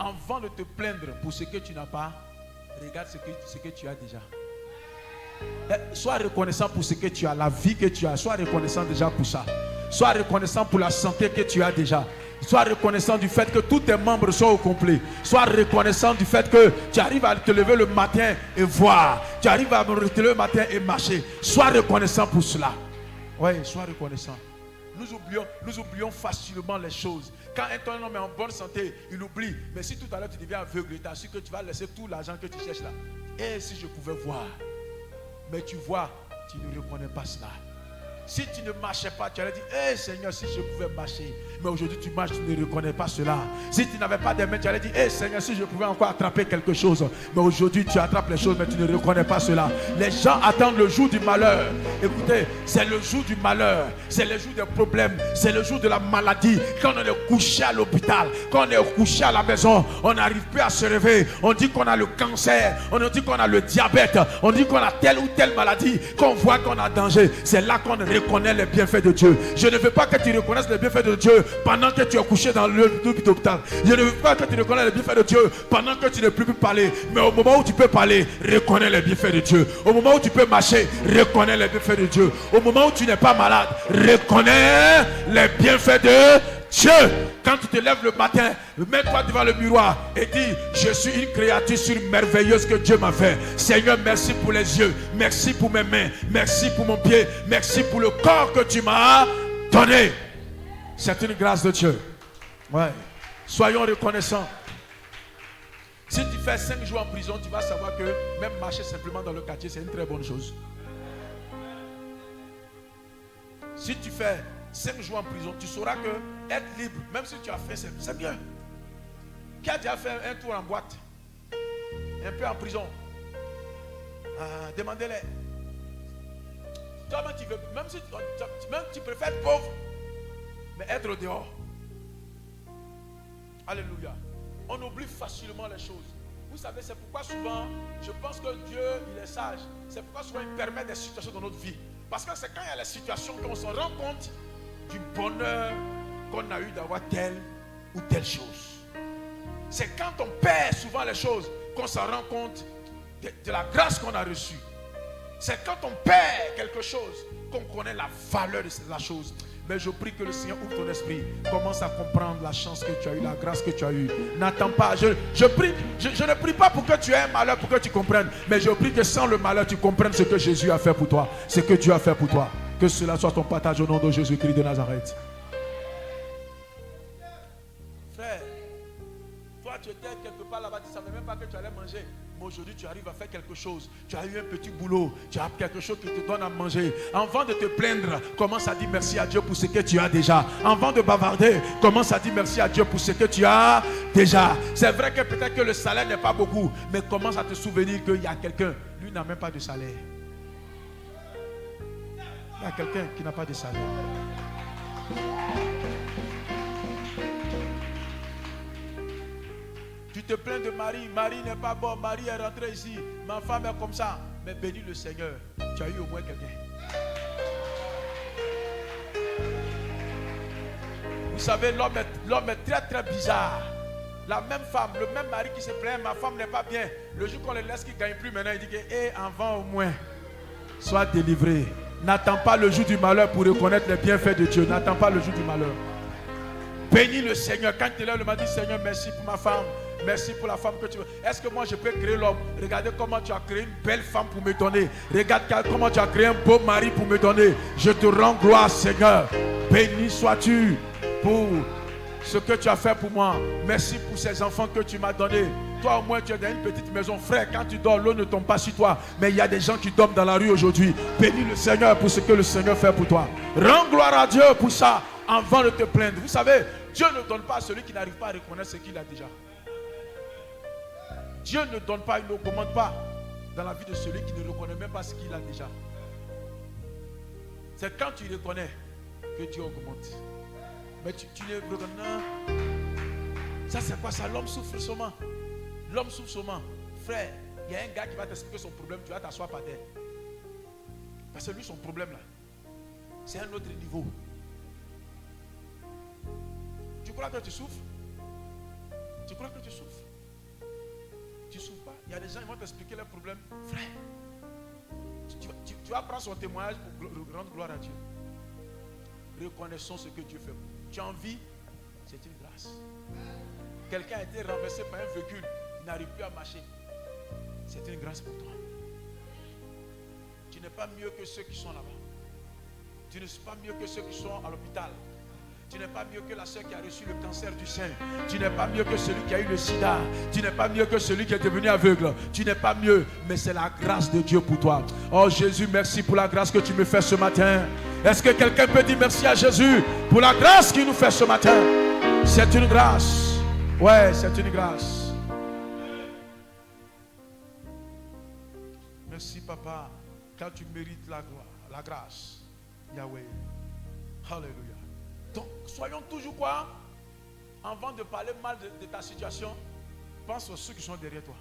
avant de te plaindre pour ce que tu n'as pas, regarde ce que tu as déjà. Sois reconnaissant pour ce que tu as, la vie que tu as. Sois reconnaissant déjà pour ça. Sois reconnaissant pour la santé que tu as déjà. Sois reconnaissant du fait que tous tes membres sont au complet. Sois reconnaissant du fait que tu arrives à te lever le matin et voir. Tu arrives à te lever le matin et marcher. Sois reconnaissant pour cela. Oui, sois reconnaissant. Nous oublions facilement les choses. Quand un homme est en bonne santé, il oublie. Mais si tout à l'heure tu deviens aveugle, tu t'assures que tu vas laisser tout l'argent que tu cherches là. Et si je pouvais voir. Mais tu vois, tu ne reconnais pas cela. Si tu ne marchais pas, tu allais dire, hey Seigneur, si je pouvais marcher. Mais aujourd'hui tu marches, tu ne reconnais pas cela. Si tu n'avais pas de mains, tu allais dire, hey Seigneur, si je pouvais encore attraper quelque chose. Mais aujourd'hui tu attrapes les choses, mais tu ne reconnais pas cela. Les gens attendent le jour du malheur. Écoutez, c'est le jour du malheur. C'est le jour des problèmes. C'est le jour de la maladie. Quand on est couché à l'hôpital, quand on est couché à la maison, on n'arrive plus à se réveiller. On dit qu'on a le cancer, on dit qu'on a le diabète, on dit qu'on a telle ou telle maladie, qu'on voit qu'on a danger. C'est là qu'on reconnaît les bienfaits de Dieu. Je ne veux pas que tu reconnaisses les bienfaits de Dieu pendant que tu es couché dans l'hôpital. Je ne veux pas que tu reconnaisses les bienfaits de Dieu pendant que tu ne peux plus parler. Mais au moment où tu peux parler, reconnais les bienfaits de Dieu. Au moment où tu peux marcher, reconnais les bienfaits de Dieu. Au moment où tu n'es pas malade, reconnais les bienfaits de Dieu. Quand tu te lèves le matin, mets-toi devant le miroir et dis, je suis une créature merveilleuse que Dieu m'a fait. Seigneur, merci pour les yeux, merci pour mes mains, merci pour mon pied, merci pour le corps que tu m'as donné. C'est une grâce de Dieu. Ouais. Soyons reconnaissants. Si tu fais 5 jours en prison, tu vas savoir que même marcher simplement dans le quartier, c'est une très bonne chose. Si tu fais 5 jours en prison, tu sauras que être libre, même si tu as fait, c'est bien. Qui a déjà fait un tour en boîte, un peu en prison? Demandez-les. Toi, tu veux, même si tu préfères être pauvre, mais être dehors. Alléluia. On oublie facilement les choses. Vous savez, c'est pourquoi souvent, je pense que Dieu, il est sage. C'est pourquoi souvent, il permet des situations dans notre vie. Parce que c'est quand il y a les situations qu'on se rend compte du bonheur qu'on a eu d'avoir telle ou telle chose. C'est quand on perd souvent les choses qu'on s'en rend compte de la grâce qu'on a reçue. C'est quand on perd quelque chose qu'on connaît la valeur de la chose. Mais je prie que le Seigneur ouvre ton esprit. Commence à comprendre la chance que tu as eue, la grâce que tu as eue. N'attends pas. Je ne prie pas pour que tu aies un malheur, pour que tu comprennes. Mais je prie que sans le malheur, tu comprennes ce que Jésus a fait pour toi. Ce que Dieu a fait pour toi. Que cela soit ton partage au nom de Jésus-Christ de Nazareth. Frère, toi tu étais quelque part là-bas, tu ne savais même pas que tu allais manger. Mais aujourd'hui tu arrives à faire quelque chose. Tu as eu un petit boulot. Tu as quelque chose qui te donne à manger. Avant de te plaindre, commence à dire merci à Dieu pour ce que tu as déjà. Avant de bavarder, commence à dire merci à Dieu pour ce que tu as déjà. C'est vrai que peut-être que le salaire n'est pas beaucoup, mais commence à te souvenir qu'il y a quelqu'un, lui n'a même pas de salaire. Il y a quelqu'un qui n'a pas de salaire. Tu te plains de Marie. Marie n'est pas bon. Marie est rentrée ici. Ma femme est comme ça. Mais bénis le Seigneur. Tu as eu au moins quelqu'un. Vous savez, l'homme est très très bizarre. La même femme, le même mari qui se plaint, ma femme n'est pas bien. Le jour qu'on le laisse, qu'il ne gagne plus maintenant, il dit que, avant au moins, sois délivré. N'attends pas le jour du malheur pour reconnaître les bienfaits de Dieu. N'attends pas le jour du malheur. Bénis le Seigneur. Quand tu es là, le matin, Seigneur, merci pour ma femme. Merci pour la femme que tu veux. Est-ce que moi je peux créer l'homme? Regardez comment tu as créé une belle femme pour me donner. Regarde comment tu as créé un beau mari pour me donner. Je te rends gloire, Seigneur. Béni sois-tu pour ce que tu as fait pour moi. Merci pour ces enfants que tu m'as donnés. Toi au moins tu es dans une petite maison. Frère, quand tu dors, l'eau ne tombe pas sur toi. Mais il y a des gens qui dorment dans la rue aujourd'hui. Bénis le Seigneur pour ce que le Seigneur fait pour toi. Rends gloire à Dieu pour ça avant de te plaindre. Vous savez, Dieu ne donne pas à celui qui n'arrive pas à reconnaître ce qu'il a déjà. Dieu ne donne pas, il n'augmente pas dans la vie de celui qui ne reconnaît même pas ce qu'il a déjà. C'est quand tu reconnais que Dieu augmente. Mais tu ne reconnais pas. Ça c'est quoi ça? L'homme souffre seulement. L'homme souffre seulement. Frère, il y a un gars qui va t'expliquer son problème, tu vas t'asseoir par terre. Parce que lui, son problème là, c'est un autre niveau. Tu crois que tu souffres? Tu crois que tu souffres? Tu ne souffres pas. Il y a des gens qui vont t'expliquer leurs problèmes. Frère, tu vas prendre son témoignage pour rendre gloire à Dieu. Reconnaissons ce que Dieu fait. Tu as envie, c'est une grâce. Quelqu'un a été renversé par un véhicule, il n'arrive plus à marcher. C'est une grâce pour toi. Tu n'es pas mieux que ceux qui sont là-bas. Tu ne suis pas mieux que ceux qui sont à l'hôpital. Tu n'es pas mieux que la soeur qui a reçu le cancer du sein. Tu n'es pas mieux que celui qui a eu le sida. Tu n'es pas mieux que celui qui est devenu aveugle. Tu n'es pas mieux, mais c'est la grâce de Dieu pour toi. Oh Jésus, merci pour la grâce que tu me fais ce matin. Est-ce que quelqu'un peut dire merci à Jésus pour la grâce qu'il nous fait ce matin? C'est une grâce. Ouais, c'est une grâce. Merci Papa, car tu mérites la gloire, la grâce. Yahweh. Alléluia. Donc, soyons toujours quoi? Avant de parler mal de ta situation, pense aux ceux qui sont derrière toi.